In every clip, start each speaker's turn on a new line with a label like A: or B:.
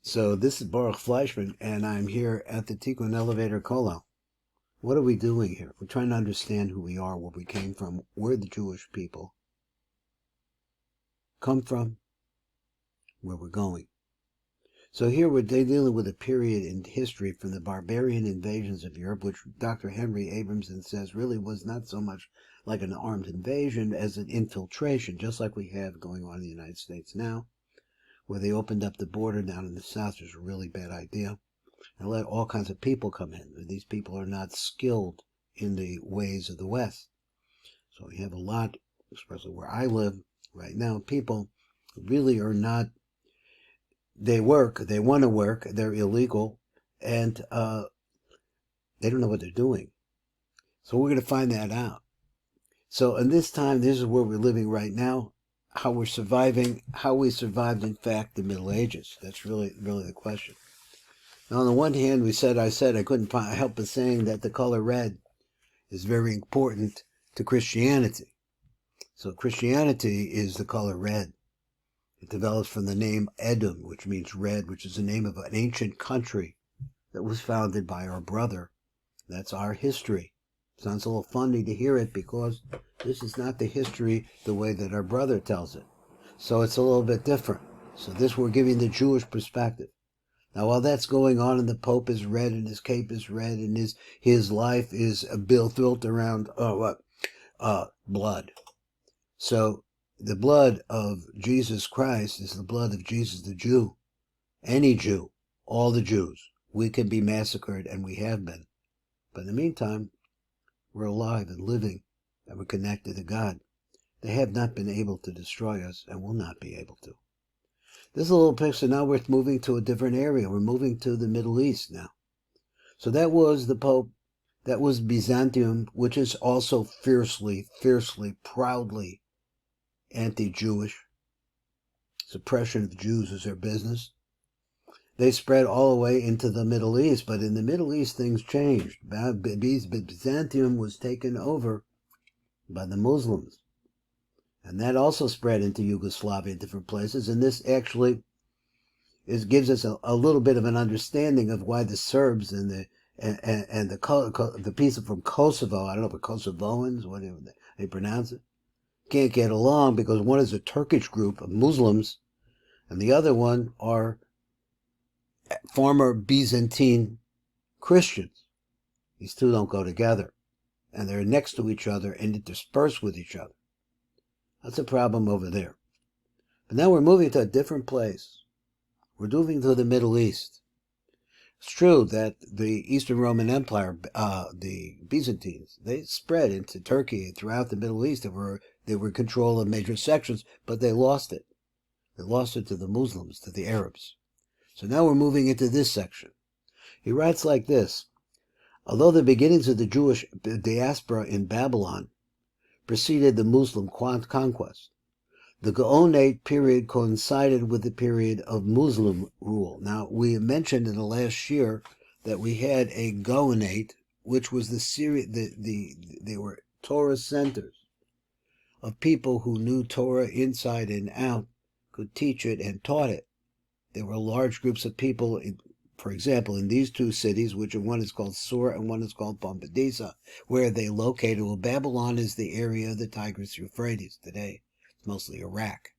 A: So this is Baruch Fleischman, and I'm here at the Tikkun Elevator Kollel. What are we doing here? We're trying to understand who we are, where we came from, where the Jewish people come from, where we're going. So here we're dealing with a period in history from the barbarian invasions of Europe, which Dr. Henry Abramson says really was not so much like an armed invasion as an infiltration, just like we have going on in the United States now, where they opened up the border down in the south, which was a really bad idea, and let all kinds of people come in. These people are not skilled in the ways of the West. So we have a lot, especially where I live right now, people really are not, they work, they want to work, they're illegal, and they don't know what they're doing. So we're going to find that out. So in this time, this is where we're living right now, how we're surviving, how we survived, in fact, the Middle Ages. That's really the question. Now, on the one hand, I couldn't help but saying that the color red is very important to Christianity. So Christianity is the color red. It develops from the name Edom, which means red, which is the name of an ancient country that was founded by our brother. That's our history. Sounds a little funny to hear it because this is not the history the way that our brother tells it. So it's a little bit different. So this we're giving the Jewish perspective. Now, while that's going on, and the Pope is red, and his cape is red, and his life is built around blood. So the blood of Jesus Christ is the blood of Jesus the Jew. Any Jew, all the Jews. We can be massacred, and we have been. But in the meantime, we're alive and living, and we're connected to God. They have not been able to destroy us, and will not be able to. This is a little picture. Now we're moving to a different area. We're moving to the Middle East now. So that was the Pope. That was Byzantium, which is also fiercely, proudly anti-Jewish. Suppression of Jews is their business. They spread all the way into the Middle East, but in the Middle East things changed. Byzantium was taken over by the Muslims. And that also spread into Yugoslavia and different places. And this actually gives us a little bit of an understanding of why the Serbs and the people from Kosovo, I don't know if Kosovoans, whatever they pronounce it, can't get along because one is a Turkish group of Muslims and the other one are former Byzantine Christians. These two don't go together. And they're next to each other and interspersed with each other. That's a problem over there. But now we're moving to a different place. We're moving to the Middle East. It's true that the Eastern Roman Empire, the Byzantines, they spread into Turkey and throughout the Middle East. They were in control of major sections, but they lost it. They lost it to the Muslims, to the Arabs. So now we're moving into this section. He writes like this: although the beginnings of the Jewish diaspora in Babylon preceded the Muslim conquest, the Gaonate period coincided with the period of Muslim rule. Now, we mentioned in the last year that we had a Gaonate, which was they were Torah centers of people who knew Torah inside and out, could teach it and taught it. There were large groups of people, for example, in these two cities, which one is called Sura and one is called Pumbedita, where they located. Well, Babylon is the area of the Tigris-Euphrates today. It's mostly Iraq.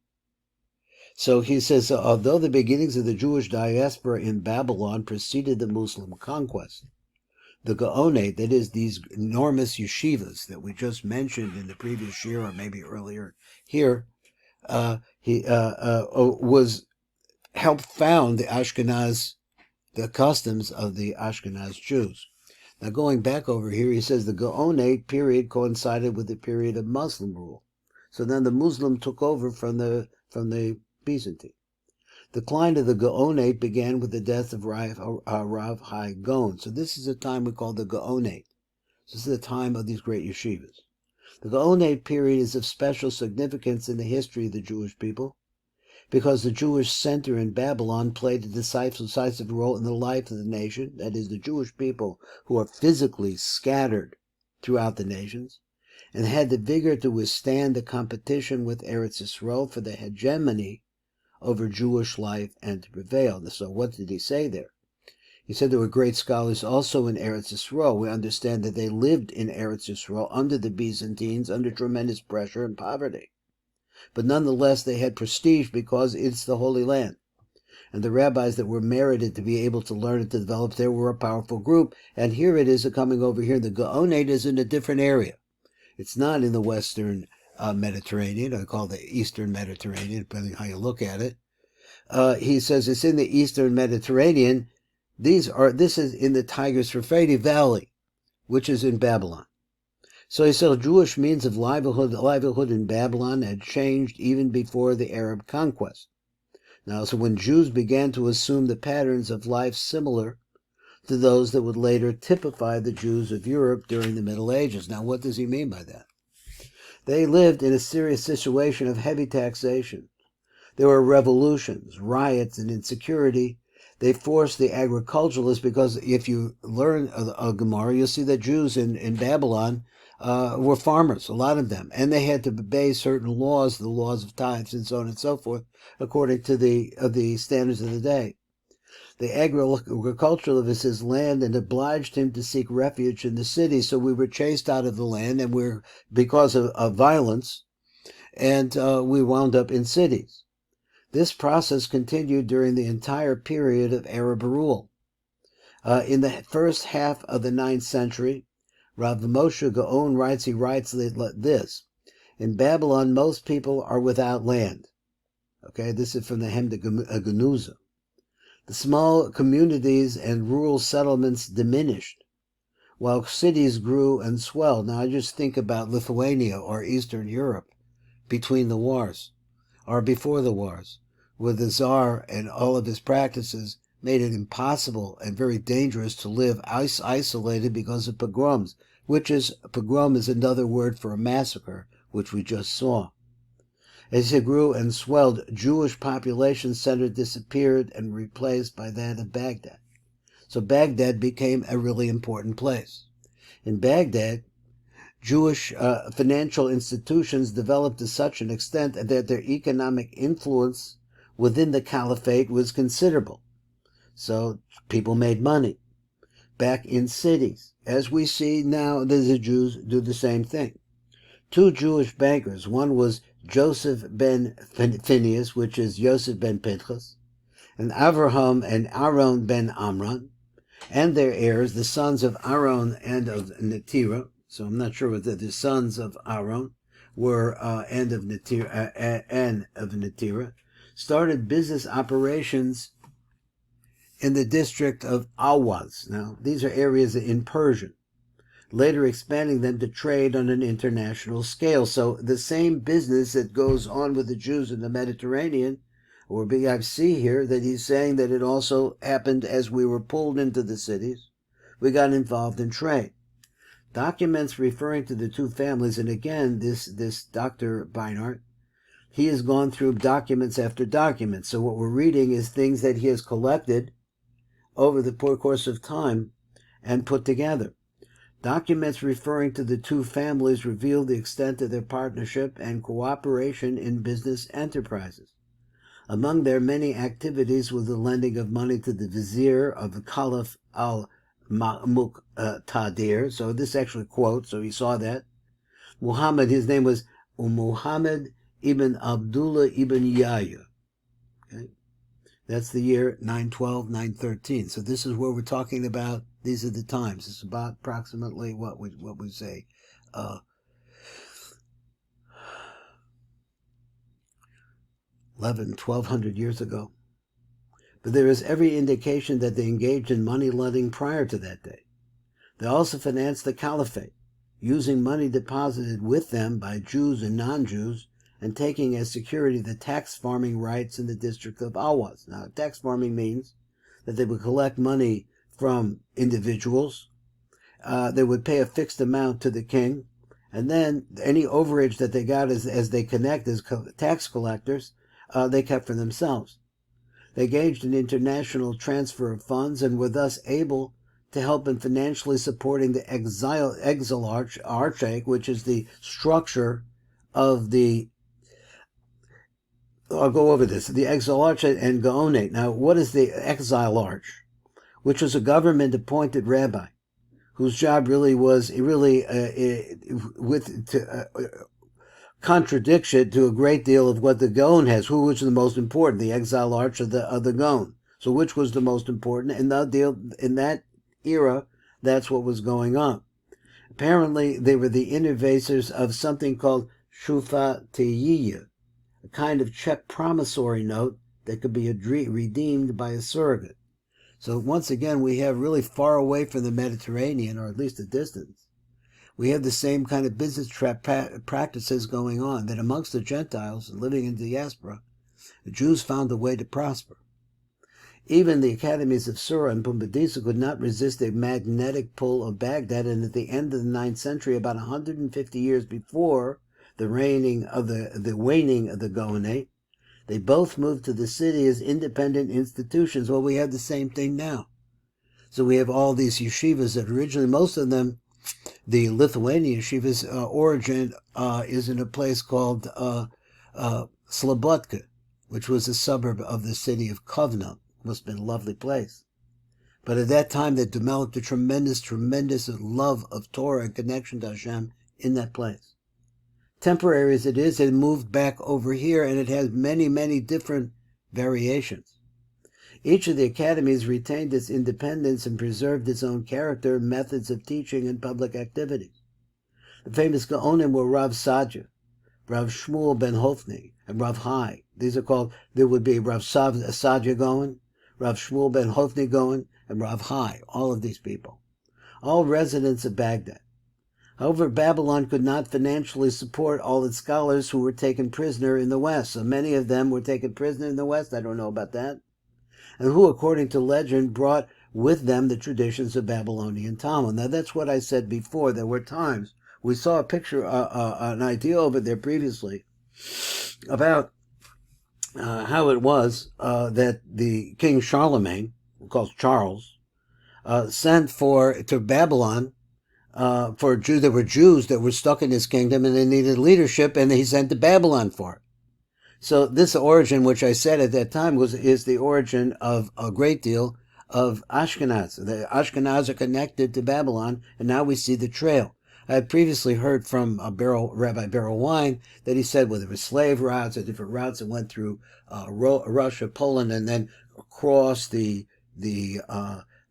A: So he says, although the beginnings of the Jewish diaspora in Babylon preceded the Muslim conquest, the Gaonate, that is, these enormous yeshivas that we just mentioned in the previous year or maybe earlier here, was helped found the customs of the Ashkenaz Jews. Now going back over here, he says the Gaonate period coincided with the period of Muslim rule. So then the Muslim took over from the Byzantine. The decline of the Gaonate began with the death of Rav Hai Gaon. So this is a time we call the Gaonate. This is the time of these great yeshivas. The Gaonate period is of special significance in the history of the Jewish people, because the Jewish center in Babylon played a decisive role in the life of the nation, that is, the Jewish people who are physically scattered throughout the nations, and had the vigor to withstand the competition with Eretz Yisrael for the hegemony over Jewish life and to prevail. So what did he say there? He said there were great scholars also in Eretz Yisrael. We understand that they lived in Eretz Yisrael under the Byzantines, under tremendous pressure and poverty. But nonetheless, they had prestige because it's the Holy Land. And the rabbis that were merited to be able to learn and to develop there were a powerful group. And here it is coming over here. The Gaonate is in a different area. It's not in the Western Mediterranean. I call it the Eastern Mediterranean, depending how you look at it. He says it's in the Eastern Mediterranean. This is in the Tigris-Euphrates Valley, which is in Babylon. So he said Jewish means of livelihood in Babylon had changed even before the Arab conquest. Now, so when Jews began to assume the patterns of life similar to those that would later typify the Jews of Europe during the Middle Ages. Now, what does he mean by that? They lived in a serious situation of heavy taxation. There were revolutions, riots, and insecurity. They forced the agriculturalists, because if you learn a Gemara, you'll see that Jews in Babylon were farmers, a lot of them, and they had to obey certain laws, the laws of tithes and so on and so forth, according to the standards of the day. The agriculturalist his land and obliged him to seek refuge in the city, so we were chased out of the land, and because of violence, and we wound up in cities. This process continued during the entire period of Arab rule. In the first half of the 9th century, Rav Moshe Gaon writes this: in Babylon, most people are without land. Okay, this is from the Hem de Genuza. The small communities and rural settlements diminished, while cities grew and swelled. Now, I just think about Lithuania or Eastern Europe between the wars, or before the wars, where the Tsar and all of his practices made it impossible and very dangerous to live isolated because of pogroms, pogrom is another word for a massacre, which we just saw. As it grew and swelled, Jewish population center disappeared and replaced by that of Baghdad. So Baghdad became a really important place. In Baghdad, Jewish financial institutions developed to such an extent that their economic influence within the caliphate was considerable. So people made money back in cities. As we see now, the Jews do the same thing. Two Jewish bankers, one was Joseph ben Phineas, which is Yosef ben Pinchas, and Avraham and Aaron ben Amram, and their heirs, the sons of Aaron and of Netira. So I'm not sure whether the sons of Aaron were and of Netira, started business operations in the district of Awaz. Now, these are areas in Persia, later expanding them to trade on an international scale. So the same business that goes on with the Jews in the Mediterranean, or I see here that he's saying that it also happened as we were pulled into the cities. We got involved in trade. Documents referring to the two families, and again, this Dr. Beinart, he has gone through documents after documents. So what we're reading is things that he has collected over the course of time and put together. Documents referring to the two families reveal the extent of their partnership and cooperation in business enterprises. Among their many activities was the lending of money to the vizier of the Caliph al-Muqtadir. So this actually quotes, so he saw that. Muhammad, his name was Muhammad ibn Abdullah ibn Yahya. Okay? That's the year 912, 913. So this is where we're talking about. These are the times. It's about approximately what we say, 1,200 years ago. But there is every indication that they engaged in money lending prior to that day. They also financed the caliphate, using money deposited with them by Jews and non-Jews, and taking as security the tax farming rights in the district of Awaz. Now, tax farming means that they would collect money from individuals. They would pay a fixed amount to the king, and then any overage that they got as they connect as tax collectors, they kept for themselves. They engaged in international transfer of funds and were thus able to help in financially supporting the exarchate, which is the structure of the I'll go over this. The Exilarch and Gaonate. Now, what is the Exilarch? Which was a government-appointed rabbi, whose job really was contradiction to a great deal of what the Gaon has. Who was the most important, the Exilarch or the Gaon? So which was the most important? In that era, that's what was going on. Apparently, they were the innovators of something called Shufa Teyiya, a kind of check promissory note that could be redeemed by a surrogate. So once again, we have really far away from the Mediterranean, or at least a distance, we have the same kind of business practices going on, that amongst the Gentiles living in diaspora, the Jews found a way to prosper. Even the academies of Sura and Pumbedita could not resist the magnetic pull of Baghdad, and at the end of the 9th century, about 150 years before the waning of the Gaonate, they both moved to the city as independent institutions. Well, we have the same thing now. So we have all these yeshivas that originally, most of them, the Lithuanian yeshiva's origin is in a place called Slobodka, which was a suburb of the city of Kovno. Must have been a lovely place. But at that time, they developed a tremendous love of Torah and connection to Hashem in that place. Temporary as it is, it moved back over here, and it has many different variations. Each of the academies retained its independence and preserved its own character, methods of teaching, and public activities. The famous Gaonim were Rav Sadja, Rav Shmuel ben Hofni, and Rav Hai. There would be Rav Sadja Gaon, Rav Shmuel ben Hofni Gaon, and Rav Hai, all of these people, all residents of Baghdad. However, Babylon could not financially support all its scholars who were taken prisoner in the West. So many of them were taken prisoner in the West, I don't know about that, and who, according to legend, brought with them the traditions of Babylonian Talmud. Now, that's what I said before. There were times, we saw a picture, an idea over there previously, about how it was that the King Charlemagne, called Charles, sent to Babylon for Jews. There were Jews that were stuck in his kingdom and they needed leadership, and he sent to Babylon for it. So this origin, which I said at that time, is the origin of a great deal of Ashkenaz. The Ashkenaz are connected to Babylon, and now we see the trail. I had previously heard from Rabbi Beryl Wine that he said, well, there were slave routes or different routes that went through Russia, Poland, and then across the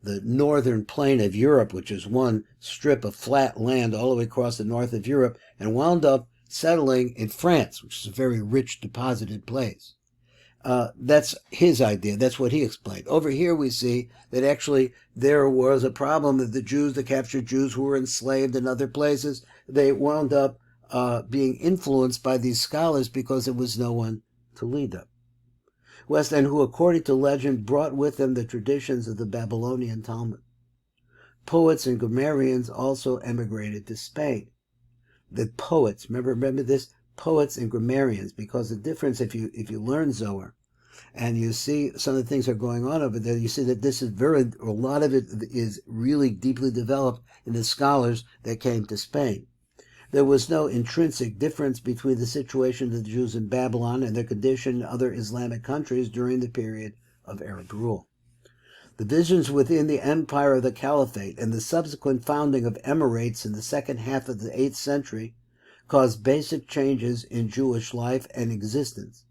A: northern plain of Europe, which is one strip of flat land all the way across the north of Europe, and wound up settling in France, which is a very rich deposited place. That's his idea. That's what he explained. Over here we see that actually there was a problem that the captured Jews who were enslaved in other places, they wound up being influenced by these scholars because there was no one to lead them. West, and who, according to legend, brought with them the traditions of the Babylonian Talmud. Poets and grammarians also emigrated to Spain. The poets, remember this, poets and grammarians, because the difference, if you learn Zohar and you see some of the things that are going on over there, you see that this is a lot of it is really deeply developed in the scholars that came to Spain. There was no intrinsic difference between the situation of the Jews in Babylon and their condition in other Islamic countries during the period of Arab rule. The visions within the empire of the Caliphate and the subsequent founding of emirates in the second half of the 8th century caused basic changes in Jewish life and existence.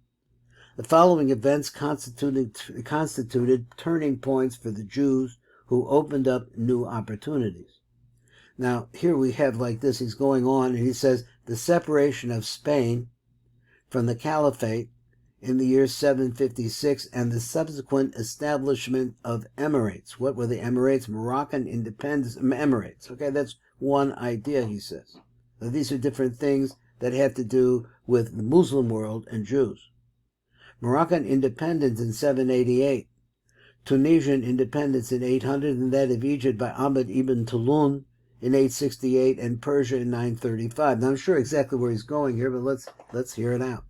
A: The following events constituted turning points for the Jews who opened up new opportunities. Now, here we have like this, he's going on, and he says, the separation of Spain from the Caliphate in the year 756 and the subsequent establishment of emirates. What were the emirates? Moroccan independence emirates. Okay, that's one idea, he says. Now, these are different things that have to do with the Muslim world and Jews. Moroccan independence in 788, Tunisian independence in 800, and that of Egypt by Ahmed ibn Tulun in 868, and Persia in 935. Now, I'm sure exactly where he's going here, but let's hear it out.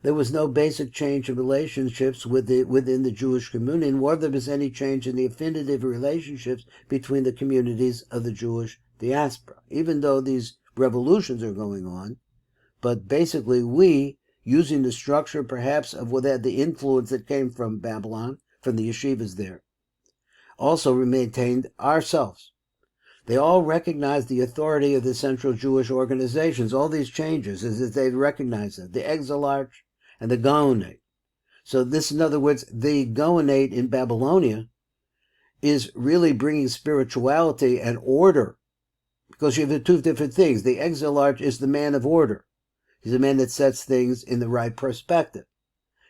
A: There was no basic change in relationships within the Jewish community, nor there was any change in the affinitive relationships between the communities of the Jewish diaspora, even though these revolutions are going on. But basically, we using the structure perhaps of what had the influence that came from Babylon, from the yeshivas there. Also maintained ourselves. They all recognized the authority of the central Jewish organizations. All these changes is that they recognize it. The Exilarch and the Gaonate. So this, in other words, the Gaonate in Babylonia is really bringing spirituality and order. Because you have the two different things. The Exilarch is the man of order. He's a man that sets things in the right perspective.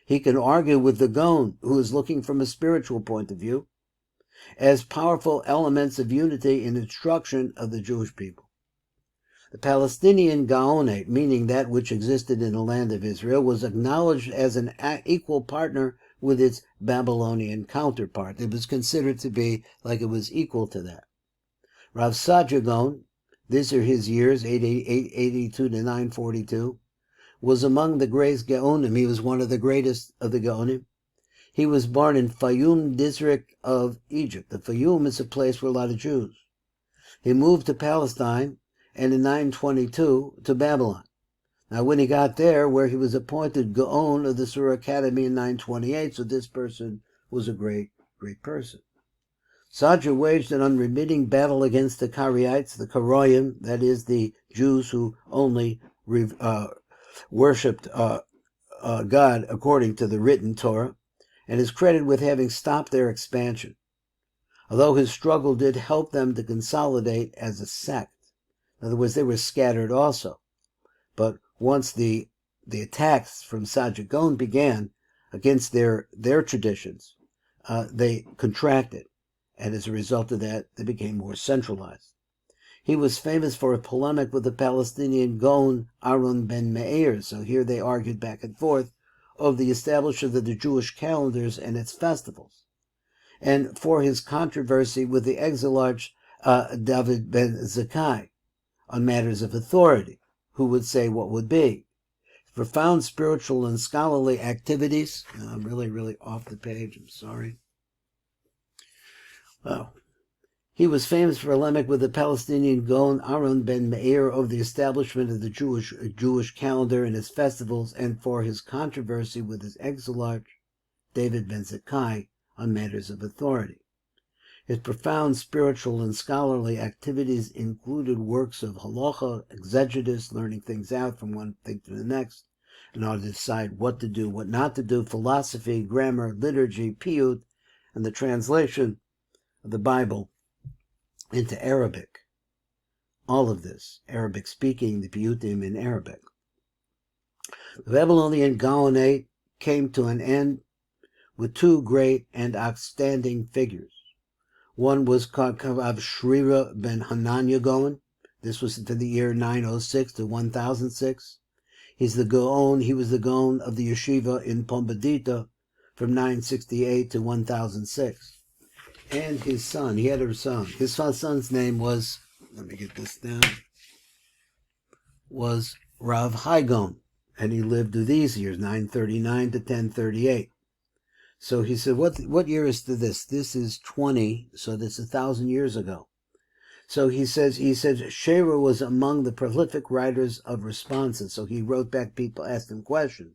A: He can argue with the Gaon, who is looking from a spiritual point of view, as powerful elements of unity in instruction of the Jewish people. The Palestinian Gaonate, meaning that which existed in the land of Israel, was acknowledged as an equal partner with its Babylonian counterpart. It was considered to be like it was equal to that. Rav Sadia Gaon, these are his years, 882 to 942, was among the great Gaonim. He was one of the greatest of the Gaonim. He was born in Fayum district of Egypt. The Fayum is a place where a lot of Jews. He moved to Palestine and in 922 to Babylon. Now when he got there, where he was appointed Gaon of the Sura Academy in 928, so this person was a great person. Sadia waged an unremitting battle against the Karaites, the Karoyim, that is the Jews who only worshipped God according to the written Torah, and is credited with having stopped their expansion, although his struggle did help them to consolidate as a sect. In other words, they were scattered also. But once the attacks from Sadia Gaon began against their traditions, they contracted, and as a result of that, they became more centralized. He was famous for a polemic with the Palestinian Gaon Aaron ben Meir, so here they argued back and forth of the establishment of the Jewish calendars and its festivals, and for his controversy with the Exilarch David ben Zakkai on matters of authority, who would say what would be. Profound spiritual and scholarly activities. I'm really off the page, I'm sorry. Well, he was famous for a polemic with the Palestinian Gaon Aaron ben Meir of the establishment of the Jewish calendar and its festivals, and for his controversy with his Exilarch David ben Zakkai on matters of authority. His profound spiritual and scholarly activities included works of halacha, exegesis, learning things out from one thing to the next, in order to decide what to do, what not to do, philosophy, grammar, liturgy, piyut, and the translation of the Bible into Arabic. All of this, Arabic speaking, the piyutim in Arabic. The Babylonian Gaonate came to an end with two great and outstanding figures. One was Kakav Shrira ben Hananya Gaon. This was to the year 906 to 1006. He was the Gaon of the Yeshiva in Pumbedita from 968 to 1006. And his son, he had a son. His son's name was, let me get this down, was Rav Haim, and he lived through these years, 939 to 1038. So he said, what year is this? This is 20, so that's 1,000 years ago. So he said Shera was among the prolific writers of responses. So he wrote back, people asked him questions,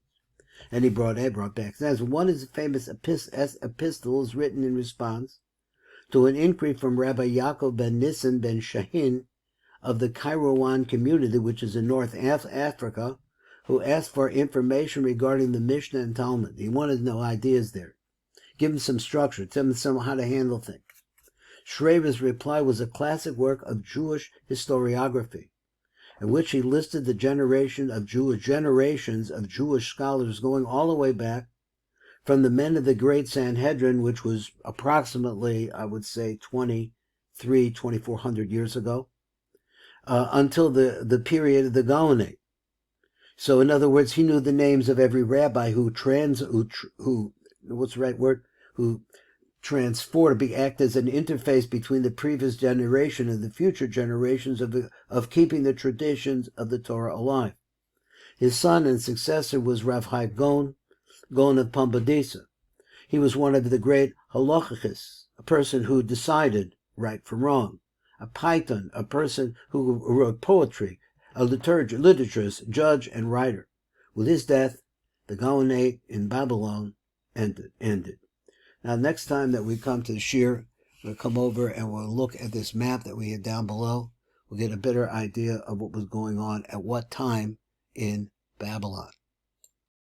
A: and he brought back answers. One is a famous epistles written in response to an inquiry from Rabbi Yaakov ben Nissan ben Shahin of the Kairouan community, which is in North Africa, who asked for information regarding the Mishnah and Talmud. He wanted to know ideas there. Give him some structure, tell him how to handle things. Schreber's reply was a classic work of Jewish historiography, in which he listed the generations of Jewish scholars going all the way back from the men of the Great Sanhedrin, which was approximately, I would say, 2,400 years ago, until the period of the Gaonate. So, in other words, he knew the names of every rabbi who act as an interface between the previous generation and the future generations of keeping the traditions of the Torah alive. His son and successor was Rav Haim Gaon of Pumbedita. He was one of the great halachicists, a person who decided right from wrong, a paiton, a person who wrote poetry, a literaturist, judge, and writer. With his death, The Gaonate in Babylon ended. Now, next time that we come to the Shir, we'll come over and we'll look at this map that we had down below. We'll get a better idea of what was going on at what time in Babylon.